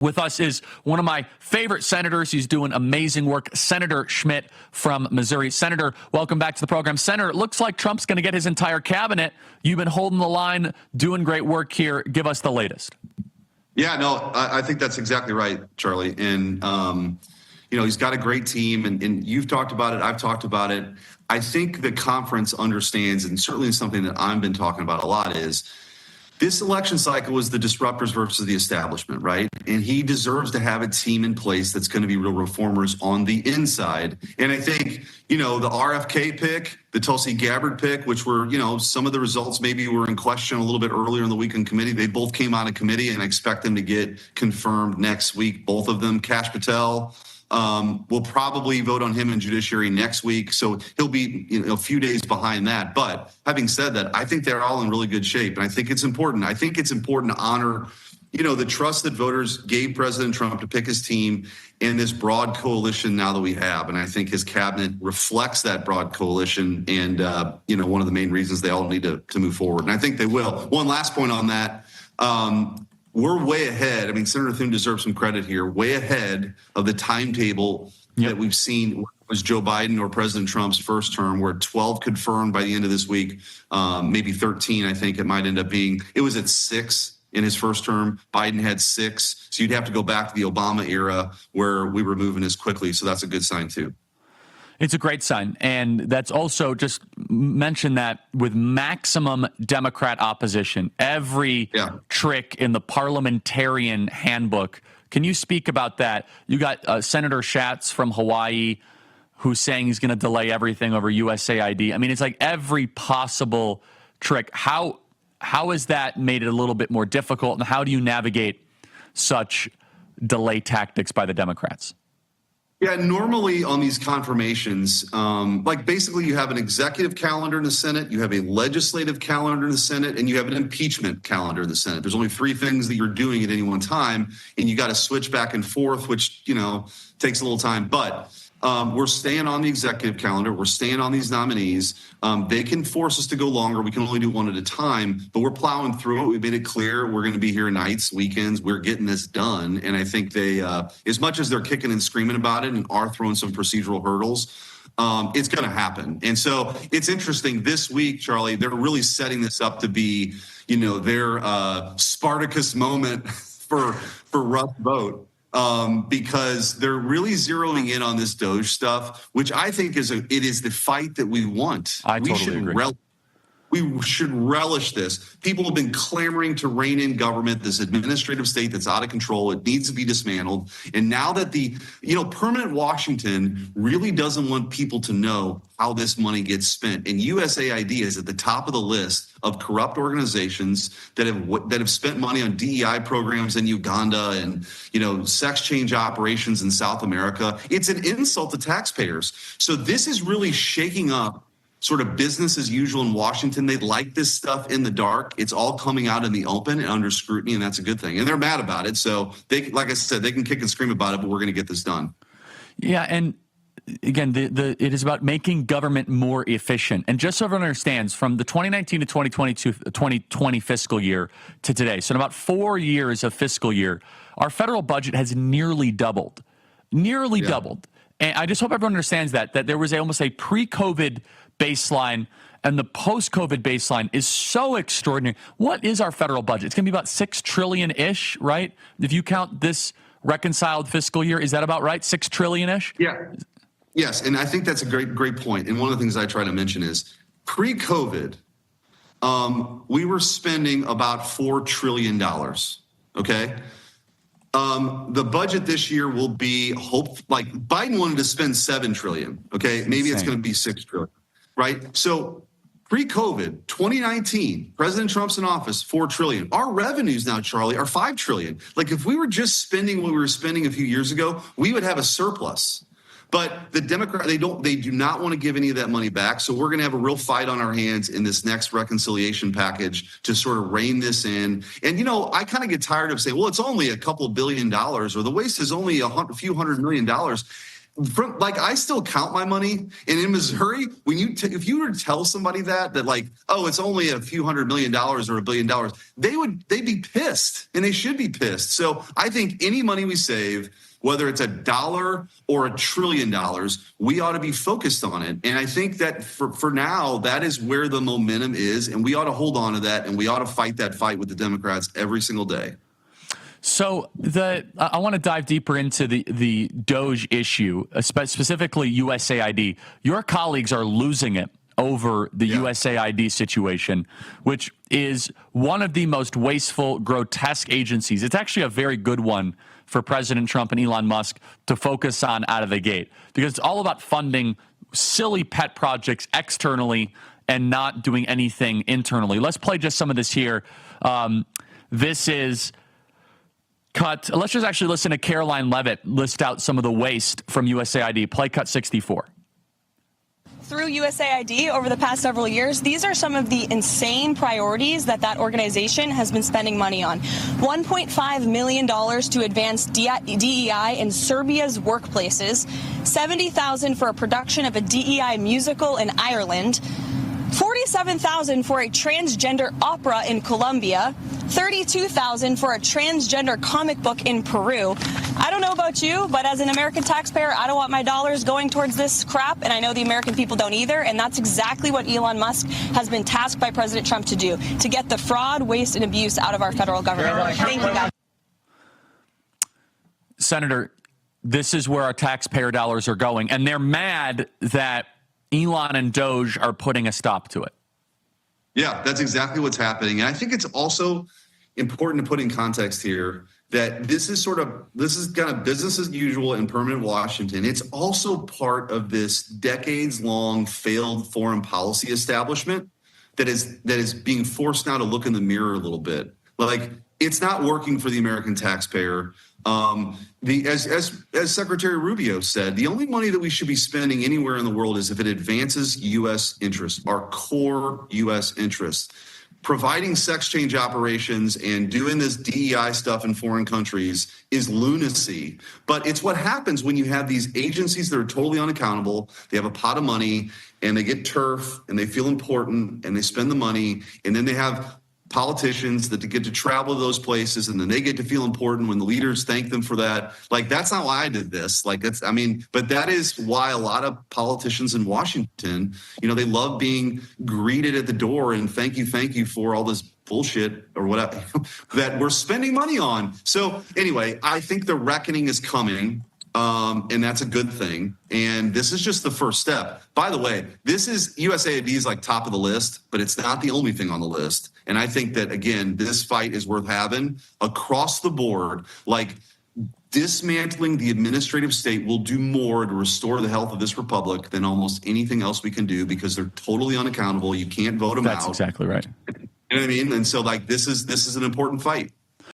With us is one of my favorite senators. He's doing amazing work, Senator Schmidt from Missouri. Senator, welcome back to the program. Senator, it looks like Trump's going to get his entire cabinet. You've been holding the line, doing great work here. Give us the latest. Yeah, no, I think that's exactly right, Charlie. And, he's got a great team, and you've talked about it. I've talked about it. I think the conference understands, and certainly something that I've been talking about a lot, is this election cycle was the disruptors versus the establishment, right? And he deserves to have a team in place that's going to be real reformers on the inside. And I think, the RFK pick, the Tulsi Gabbard pick, which were, some of the results maybe were in question a little bit earlier in the week in committee. They both came out of committee, and I expect them to get confirmed next week, both of them. Kash Patel, we'll probably vote on him in judiciary next week. So he'll be a few days behind that. But having said that, I think they're all in really good shape. And I think it's important. I think it's important to honor, the trust that voters gave President Trump to pick his team and this broad coalition now that we have. And I think his cabinet reflects that broad coalition and, one of the main reasons they all need to move forward. And I think they will. One last point on that. We're way ahead. I mean, Senator Thune deserves some credit here, way ahead of the timetable that we've seen was Joe Biden or President Trump's first term. We're at 12 confirmed by the end of this week, maybe 13, I think it might end up being. It was at 6 in his first term. Biden had 6. So you'd have to go back to the Obama era where we were moving as quickly. So that's a good sign, too. It's a great sign. And that's also, just mention that with maximum Democrat opposition, every trick in the parliamentarian handbook. Can you speak about that? You got Senator Schatz from Hawaii who's saying he's going to delay everything over USAID. I mean, it's like every possible trick. How has that made it a little bit more difficult? And how do you navigate such delay tactics by the Democrats? Yeah, normally on these confirmations, basically you have an executive calendar in the Senate, you have a legislative calendar in the Senate, and you have an impeachment calendar in the Senate. There's only 3 things that you're doing at any one time, and you got to switch back and forth, which, takes a little time. But we're staying on the executive calendar. We're staying on these nominees. They can force us to go longer. We can only do one at a time, but we're plowing through it. We've made it clear we're going to be here nights, weekends. We're getting this done. And I think they, as much as they're kicking and screaming about it and are throwing some procedural hurdles, it's going to happen. And so it's interesting this week, Charlie, they're really setting this up to be, their Spartacus moment for Russ Vogt. Because they're really zeroing in on this DOJ stuff, which I think it is the fight that we want. I totally agree. We should relish this. People have been clamoring to rein in government, this administrative state that's out of control. It needs to be dismantled. And now that the, permanent Washington really doesn't want people to know how this money gets spent. And USAID is at the top of the list of corrupt organizations that have spent money on DEI programs in Uganda and, sex change operations in South America. It's an insult to taxpayers. So this is really shaking up sort of business as usual in Washington. They like this stuff in the dark. It's all coming out in the open and under scrutiny, and that's a good thing. And they're mad about it. So they, like I said, they can kick and scream about it, but we're going to get this done. Yeah, and again, it is about making government more efficient. And just so everyone understands, from the 2019 to 2020 fiscal year to today, so in about 4 years of fiscal year, our federal budget has nearly doubled. Doubled. And I just hope everyone understands that there was almost a pre-COVID baseline, and the post-COVID baseline is so extraordinary. What is our federal budget? It's going to be about $6 trillion-ish, right? If you count this reconciled fiscal year, is that about right? $6 trillion-ish? Yeah. Yes, and I think that's a great point. And one of the things I try to mention is pre-COVID, we were spending about $4 trillion, okay? The budget this year will be, Biden wanted to spend $7 trillion, okay? Maybe it's going to be $6 trillion. Right. So pre-COVID, 2019, President Trump's in office, $4 trillion. Our revenues now, Charlie, are $5 trillion. Like if we were just spending what we were spending a few years ago, we would have a surplus. But the Democrats, they do not want to give any of that money back. So we're going to have a real fight on our hands in this next reconciliation package to sort of rein this in. And, I kind of get tired of saying, well, it's only a couple of $1 billion or the waste is only a few $100 million. I still count my money, and in Missouri, when if you were to tell somebody that like, oh, it's only a few $100 million or $1 billion, they'd be pissed, and they should be pissed. So I think any money we save, whether it's $1 or $1 trillion, we ought to be focused on it. And I think that for now, that is where the momentum is, and we ought to hold on to that, and we ought to fight that fight with the Democrats every single day. So I want to dive deeper into the Doge issue, specifically USAID. Your colleagues are losing it over the USAID situation, which is one of the most wasteful, grotesque agencies. It's actually a very good one for President Trump and Elon Musk to focus on out of the gate, because it's all about funding silly pet projects externally and not doing anything internally. Let's play just some of this here. This is cut. Let's just actually listen to Caroline Levitt list out some of the waste from USAID. Play cut 64. Through USAID over the past several years, these are some of the insane priorities that organization has been spending money on. $1.5 million to advance DEI in Serbia's workplaces, $70,000 for a production of a DEI musical in Ireland, $47,000 for a transgender opera in Colombia, $32,000 for a transgender comic book in Peru. I don't know about you, but as an American taxpayer, I don't want my dollars going towards this crap, and I know the American people don't either, and that's exactly what Elon Musk has been tasked by President Trump to do, to get the fraud, waste, and abuse out of our federal government. Thank you, guys. Senator, this is where our taxpayer dollars are going, and they're mad that Elon and Doge are putting a stop to it. Yeah, that's exactly what's happening. And I think it's also important to put in context here that this is kind of business as usual in permanent Washington. It's also part of this decades-long failed foreign policy establishment that is being forced now to look in the mirror a little bit. Like, it's not working for the American taxpayer. As Secretary Rubio said, the only money that we should be spending anywhere in the world is if it advances U.S. interests, our core U.S. interests. Providing sex change operations and doing this DEI stuff in foreign countries is lunacy. But it's what happens when you have these agencies that are totally unaccountable. They have a pot of money and they get turf and they feel important and they spend the money, and then they have politicians that get to travel to those places, and then they get to feel important when the leaders thank them for that. Like, that's not why I did this. But that is why a lot of politicians in Washington, they love being greeted at the door and thank you for all this bullshit or whatever that we're spending money on. So anyway, I think the reckoning is coming. And that's a good thing. And this is just the first step. By the way, this is USAID is like top of the list, but it's not the only thing on the list. And I think that, again, this fight is worth having across the board. Like, dismantling the administrative state will do more to restore the health of this republic than almost anything else we can do, because they're totally unaccountable. You can't vote them out. That's exactly right. You know what I mean? And so, like, this is an important fight.